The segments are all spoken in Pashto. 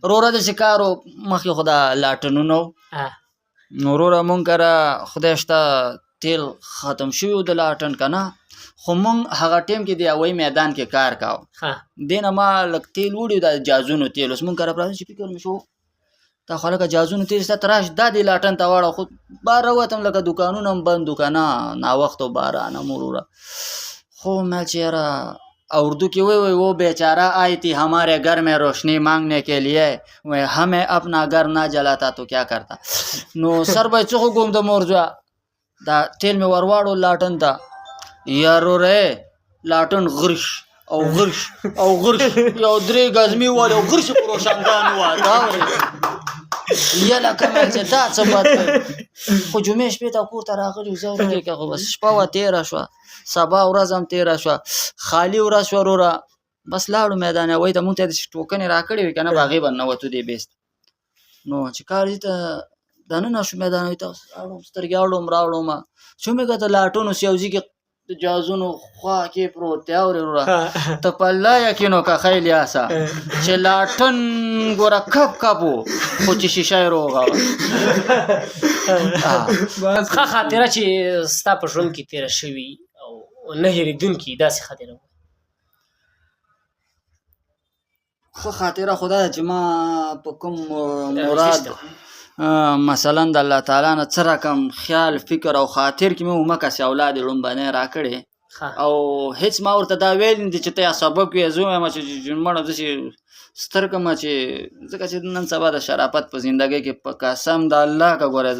وروره داسې کار و مخکې خو دا لاټنونه و نو وروره مونږ کره خدای شته تیل ختم شوي و د لاټن که نه خو مونږ هغه ټیم کې د هوایي میدان کې کار کاوه دې نه ما لږ تیل وړي دا جازونو تیل اوس مونږ کره پراته چې فکر مې شو دا خو هلکه جازونو تیل شته ته راشه دا دې لاټن ته واړه خو بار راووتم لکه دوکانونه هم بند و که نه ناوخته و باران هم وروره خو مل چې یاره اردو کی وی وہ بیچارہ آئی تھی ہمارے گھر میں روشنی مانگنے کے لیے ہمیں اپنا گھر نہ جلاتا تو کیا کرتا نو سر به څه کوم د مورځه دا تیل مې ورواړو لاټن ته یارو رې لاټن غرش او غرش او غرش یو درې ګزمې وال او غرش په روشنګان وال یلا کمل چې دا څه بد خو جمعې شپې ته کور ته راغلي زه ورته که خو بس شپه وه تېره شوه سبا ورځ هم تېره شوه خالي ورځ شوه وروره بس لاړو میدان هوایي ته مونږ ته یې داسې ټوکنې راکړې وې که نه به هغې به ننوتو دې بیس نو چې کار دې ته دننه شو میدان هوایي ته اړوم سترګې اړوم راوړم چې مې کته لاټون اوس یو ځای کې د جازونو خوا کې پروت دی اورې وروره ته په الله یقین وکړه خیلی اسه چې لاټن ګوره کپ کپ و خو چې شیشه یې روغه وه ښه خاطره چې ستا په ژوند کې تېره شوي او نه هېرېدونکي داسې خاطره وه ښه خاطره خو دا ده چې ما په کوم مراد مثلا د الله تعالی نه څه رقم خیال فکر او خاطر کې مې ومکسې اولاد یې لومبنی راکړې او هېڅ ما ورته دا ویل نه دي چې ته یا سبق وې زه ووایم چې مړه داسې ستر کړمه چې ځکه چې نن سبا د شرافت په زندګۍ کې په قسم د الله که ګوره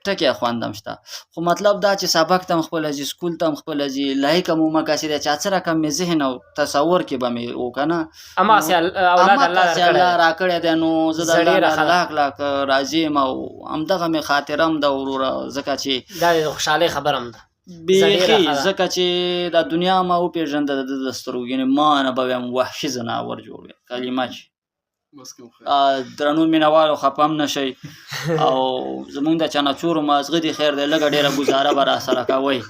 ټکی خواندم شته خو مطلب دا چې سبق ته هم خپله ځي سکول ته هم خپله ځي لایق هم ومکسې دی چې څه رقم مې ذهن او تصور کې به مې و که نه هماغسې اولاد الله راکړی دی نو زه د الله نه لاک لاک راضي یم او همدغه مې خاطره هم ده وروره ځکه چې دا د خوشحالۍ خبره هم ده بیخي ځکه چې دا دنیا ما وپېژنده د ده د سترګو یعنې ما نه به ویم وحشي ځناور جوړ وي کلمه چې درنو مینوالو خفه هم نشئ او زمونږ د چنچورو مازغه دي خیر دی لږه ډېره ګزاره به راسره کوئ